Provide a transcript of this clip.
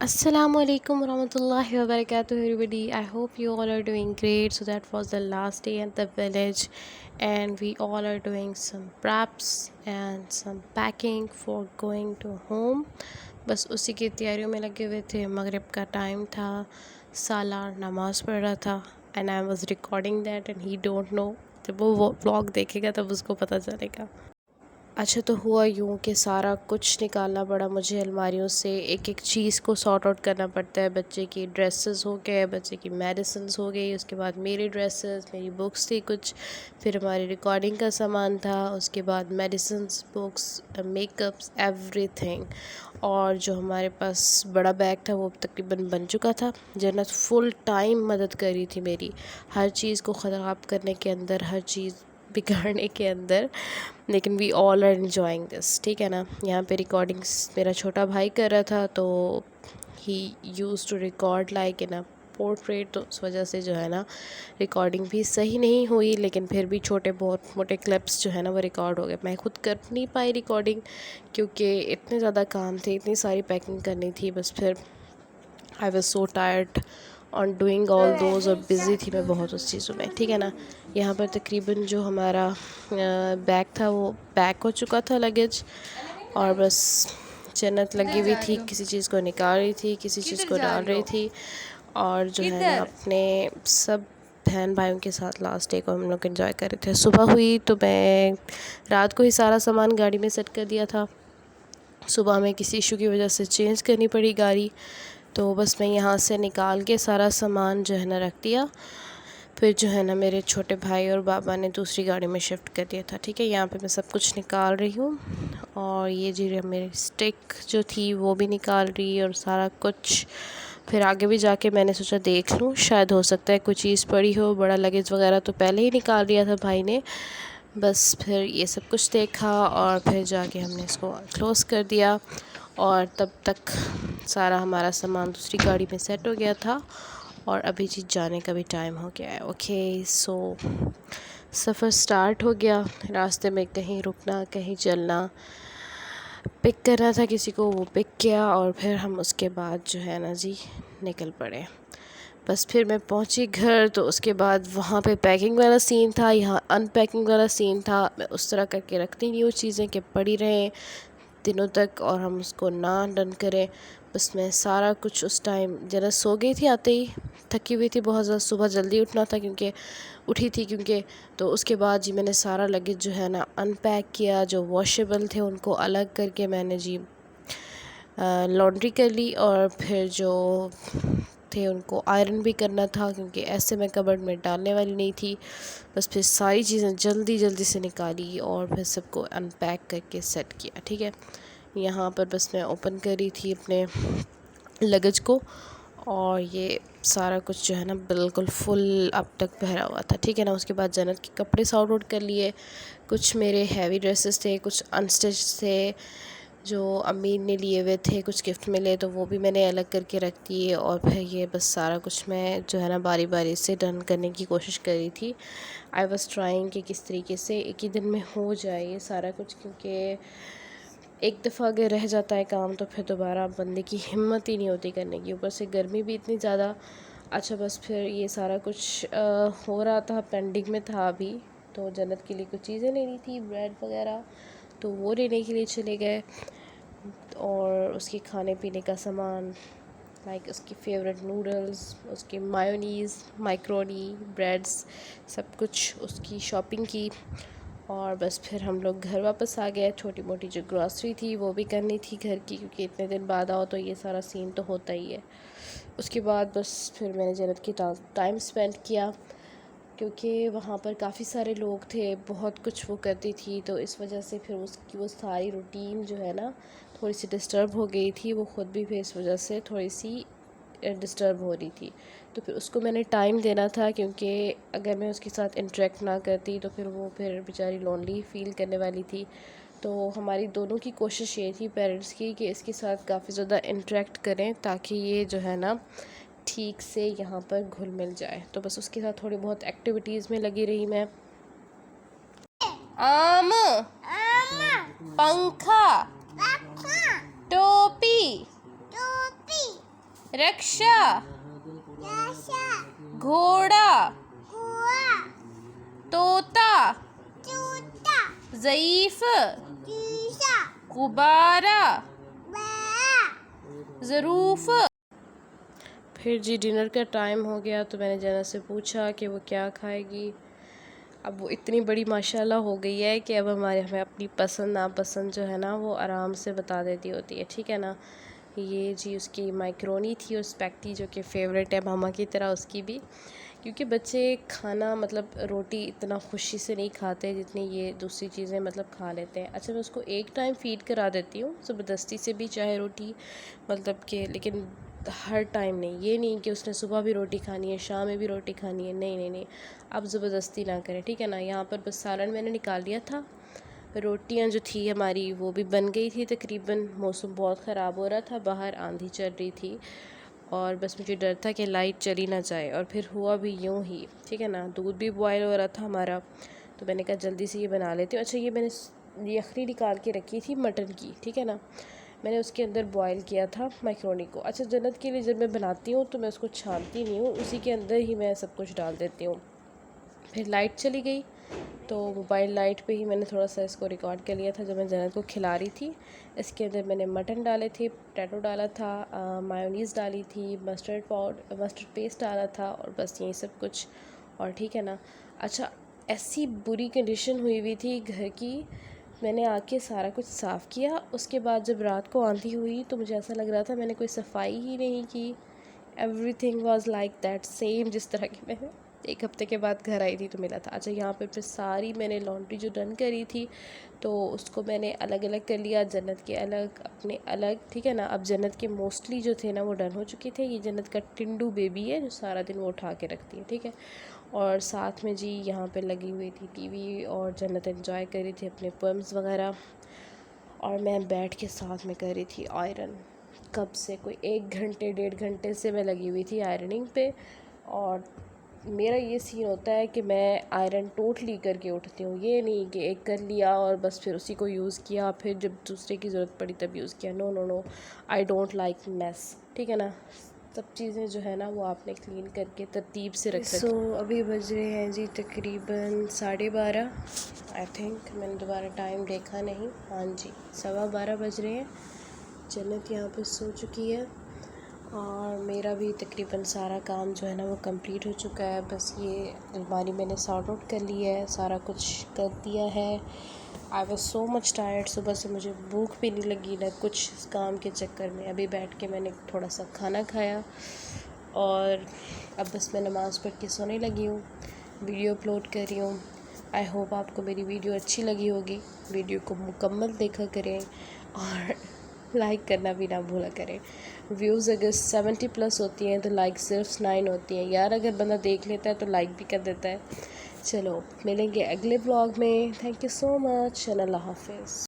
Assalamualaikum warahmatullahi wabarakatuh, everybody. I hope you all are doing great. So that was the last day at the village, and we all are doing some preps and some packing for going to home. बस उसी की तैयारियों में लगे हुए थे। मगरिब का टाइम था, सालार नमाज पढ़ रहा था, and I was recording that and he don't know. जब वो व्लॉग देखेगा तब उसको पता चलेगा। अच्छा, तो हुआ यूँ कि सारा कुछ निकालना पड़ा मुझे अलमारियों से, एक एक चीज़ को सॉर्ट आउट करना पड़ता है। बच्चे की ड्रेसेस हो गए, बच्चे की मेडिसिन्स हो गई, उसके बाद मेरी ड्रेसेस, मेरी बुक्स थी कुछ, फिर हमारी रिकॉर्डिंग का सामान था, उसके बाद मेडिसिन्स, बुक्स, मेकअप्स, एवरीथिंग। और जो हमारे पास बड़ा बैग था वो तकरीबन बन चुका था। जन्नत फुल टाइम मदद कर रही थी मेरी, हर चीज़ को ख़राब करने के अंदर, हर चीज़ बिगाड़ने के अंदर, लेकिन we all are enjoying this. ठीक है ना। यहाँ पे रिकॉर्डिंग्स मेरा छोटा भाई कर रहा था, तो he used to record like in a portrait, तो उस वजह से जो है ना रिकॉर्डिंग भी सही नहीं हुई, लेकिन फिर भी छोटे बहुत मोटे क्लिप्स जो है ना वो रिकॉर्ड हो गए। मैं खुद कर नहीं पाई रिकॉर्डिंग क्योंकि इतने ज़्यादा काम थे, इतनी सारी पैकिंग करनी थी। बस फिर I was so tired on doing all those, और बिज़ी थी मैं बहुत उस चीज़ों में। ठीक है ना। यहाँ पर तकरीबन जो हमारा बैग था वो पैक हो चुका था, लगेज, और बस जन्नत लगी हुई थी, किसी चीज़ को निकाल रही थी, किसी चीज़ को डाल रही थी, और जो है ना अपने सब बहन भाइयों के साथ लास्ट डे को हम लोग एंजॉय कर रहे थे। सुबह हुई तो मैं रात को ही सारा सामान गाड़ी में सेट कर दिया था। सुबह में किसी इशू की वजह से चेंज करनी पड़ी गाड़ी, तो बस मैं यहाँ से निकाल के सारा सामान जो है ना रख दिया। फिर जो है ना मेरे छोटे भाई और बाबा ने दूसरी गाड़ी में शिफ्ट कर दिया था। ठीक है, यहाँ पे मैं सब कुछ निकाल रही हूँ, और ये जी मेरी स्टिक जो थी वो भी निकाल रही, और सारा कुछ। फिर आगे भी जाके मैंने सोचा देख लूँ, शायद हो सकता है कोई चीज़ पड़ी हो। बड़ा लगेज वगैरह तो पहले ही निकाल दिया था भाई ने। बस फिर ये सब कुछ देखा, और फिर जाके हमने इसको क्लोज़ कर दिया, और तब तक सारा हमारा सामान दूसरी गाड़ी में सेट हो गया था, और अभी जी जाने का भी टाइम हो गया है। ओके, सो सफ़र स्टार्ट हो गया। रास्ते में कहीं रुकना, कहीं चलना, पिक करना था किसी को, वो पिक किया, और फिर हम उसके बाद जो है ना जी निकल पड़े। बस फिर मैं पहुंची घर, तो उसके बाद वहाँ पे पैकिंग वाला सीन था, यहाँ अनपैकिंग वाला सीन था। मैं उस तरह करके रखती नहीं हूँ चीज़ें कि पड़ी रहें दिनों तक और हम उसको ना डन करें। बस मैं सारा कुछ उस टाइम ज़रा सो गई थी, आते ही थकी हुई थी बहुत ज़्यादा। सुबह जल्दी उठना था क्योंकि उठी थी क्योंकि, तो उसके बाद जी मैंने सारा लगेज जो है ना अनपैक किया। जो वॉशेबल थे उनको अलग करके मैंने जी लॉन्ड्री कर ली, और फिर जो थे उनको आयरन भी करना था क्योंकि ऐसे मैं कबर्ड में डालने वाली नहीं थी। बस फिर सारी चीज़ें जल्दी जल्दी से निकाली, और फिर सबको अनपैक करके सेट किया। ठीक है, यहाँ पर बस मैं ओपन कर रही थी अपने लगेज को, और ये सारा कुछ जो है ना बिल्कुल फुल अब तक भरा हुआ था। ठीक है ना। उसके बाद जन्नत के कपड़े सॉर्ट आउट कर लिए। कुछ मेरे हैवी ड्रेसेस थे, कुछ अनस्टिच थे जो अम्मी ने लिए हुए थे, कुछ गिफ्ट मिले तो वो भी मैंने अलग करके रख दिए। और फिर ये बस सारा कुछ मैं जो है ना बारी बारी से डन करने की कोशिश कर रही थी। आई वॉज़ ट्राइंग कि किस तरीके से एक ही दिन में हो जाए ये सारा कुछ, क्योंकि एक दफ़ा अगर रह जाता है काम तो फिर दोबारा बंदे की हिम्मत ही नहीं होती करने की। ऊपर से गर्मी भी इतनी ज़्यादा। अच्छा, बस फिर ये सारा कुछ हो रहा था, पेंडिंग में था अभी। तो जन्नत के लिए कुछ चीज़ें लेनी थी, ब्रेड वगैरह, तो वो लेने के लिए चले गए। और उसके खाने पीने का सामान, लाइक उसकी फेवरेट नूडल्स, उसकी मायोनीज़, माइक्रोनी, ब्रेड्स, सब कुछ उसकी शॉपिंग की। और बस फिर हम लोग घर वापस आ गए। छोटी मोटी जो ग्रॉसरी थी वो भी करनी थी घर की, क्योंकि इतने दिन बाद आओ तो ये सारा सीन तो होता ही है। उसके बाद बस फिर मैंने जन्नत की टाइम स्पेंड किया, क्योंकि वहाँ पर काफ़ी सारे लोग थे, बहुत कुछ वो करती थी, तो इस वजह से फिर उसकी वो सारी रूटीन जो है ना थोड़ी सी डिस्टर्ब हो गई थी। वो ख़ुद भी फिर इस वजह से थोड़ी सी डिस्टर्ब हो रही थी, तो फिर उसको मैंने टाइम देना था, क्योंकि अगर मैं उसके साथ इंटरेक्ट ना करती तो फिर वो फिर बेचारी लोनली फ़ील करने वाली थी। तो हमारी दोनों की कोशिश ये थी पेरेंट्स की कि इसके साथ काफ़ी ज़्यादा इंटरेक्ट करें, ताकि ये जो है ना ठीक से यहाँ पर घुल मिल जाए। तो बस उसके साथ थोड़ी बहुत एक्टिविटीज़ में लगी रही मैं। आम, पंखा, टोपी, रक्षा, घोड़ा, तोता, ज़ईफ़, गुब्बारा, ज़रूफ़। फिर जी डिनर का टाइम हो गया तो मैंने जना से पूछा कि वो क्या खाएगी। अब वो इतनी बड़ी माशाल्लाह हो गई है कि अब हमें अपनी पसंद नापसंद जो है ना वो आराम से बता देती होती है, ठीक है ना। ये जी उसकी माइक्रोनी थी और स्पैगेटी जो कि फ़ेवरेट है मामा की तरह उसकी भी, क्योंकि बच्चे खाना मतलब रोटी इतना खुशी से नहीं खाते जितनी ये दूसरी चीज़ें मतलब खा लेते हैं। अच्छा मैं उसको एक टाइम फ़ीड करा देती हूँ ज़बरदस्ती से भी, चाहे रोटी मतलब कि, लेकिन हर टाइम नहीं। ये नहीं कि उसने सुबह भी रोटी खानी है शाम में भी रोटी खानी है, नहीं नहीं नहीं, आप ज़बरदस्ती ना करें, ठीक है ना। यहाँ पर बस सालन मैंने निकाल लिया था, रोटियां जो थी हमारी वो भी बन गई थी तकरीबन। मौसम बहुत ख़राब हो रहा था, बाहर आंधी चल रही थी और बस मुझे डर था कि लाइट चली ना जाए, और फिर हुआ भी यूँ ही, ठीक है ना। दूध भी बॉयल हो रहा था हमारा, तो मैंने कहा जल्दी से ये बना लेती हूँ। अच्छा ये मैंने यखनी निकाल के रखी थी मटन की, ठीक है ना, मैंने उसके अंदर बॉयल किया था मैक्रोनी को। अच्छा जन्नत के लिए जब मैं बनाती हूँ तो मैं उसको छानती नहीं हूँ, उसी के अंदर ही मैं सब कुछ डाल देती हूँ। फिर लाइट चली गई तो मोबाइल लाइट पे ही मैंने थोड़ा सा इसको रिकॉर्ड कर लिया था जब मैं जन्नत को खिला रही थी। इसके अंदर मैंने मटन डाले थे, पोटैटो डाला था, मायोनीज़ डाली थी, मस्टर्ड पेस्ट डाला था और बस यही सब कुछ, और ठीक है ना। अच्छा ऐसी बुरी कंडीशन हुई हुई थी घर की, मैंने आके सारा कुछ साफ़ किया, उसके बाद जब रात को आंधी हुई तो मुझे ऐसा लग रहा था मैंने कोई सफाई ही नहीं की। Everything was like that same जिस तरह की मैंने एक हफ़्ते के बाद घर आई थी तो मिला था। अच्छा यहाँ पे फिर सारी मैंने लॉन्ड्री जो डन करी थी तो उसको मैंने अलग अलग कर लिया, जन्नत के अलग अपने अलग, ठीक है ना। अब जन्नत के मोस्टली जो थे ना वो डन हो चुके थे। ये जन्नत का टिंडू बेबी है जो सारा दिन वो उठा के रखती है, ठीक है। और साथ में जी यहाँ पे लगी हुई थी टीवी और जन्नत एंजॉय कर रही थी अपने पोएम्स वगैरह, और मैं बैठ के साथ में कर रही थी आयरन। कब से कोई 1 घंटे 1.5 घंटे से मैं लगी हुई थी आयरनिंग पे, और मेरा ये सीन होता है कि मैं आयरन टोटली करके उठती हूँ, ये नहीं कि एक कर लिया और बस फिर उसी को यूज़ किया फिर जब दूसरे की ज़रूरत पड़ी तब यूज़ किया। No no no, I don't like mess, ठीक है ना। सब चीज़ें जो है ना वो आपने क्लीन करके तरतीब से रख सो अभी बज रहे हैं जी तकरीबन 12:30, आई थिंक मैंने दोबारा टाइम देखा नहीं, हाँ जी 12:15 बज रहे हैं। जन्नत यहाँ पे सो चुकी है और मेरा भी तकरीबन सारा काम जो है ना वो कंप्लीट हो चुका है। बस ये अलमारी मैंने सॉर्ट आउट कर लिया है, सारा कुछ कर दिया है। I was so much tired, सुबह से मुझे भूख भी नहीं लगी ना कुछ, इस काम के चक्कर में अभी बैठ के मैंने थोड़ा सा खाना खाया और अब बस मैं नमाज़ पढ़ के सोने लगी हूँ, वीडियो अपलोड कर रही हूँ। आई होप आपको मेरी वीडियो अच्छी लगी होगी। वीडियो को मुकम्मल देखा करें और लाइक करना भी ना भूला करें। व्यूज़ अगर 70+ होती हैं तो लाइक सिर्फ 9 होती हैं यार, अगर बंदा देख लेता है तो लाइक भी कर देता है। चलो मिलेंगे अगले ब्लॉग में, thank you so much and अल्लाह हाफिज़।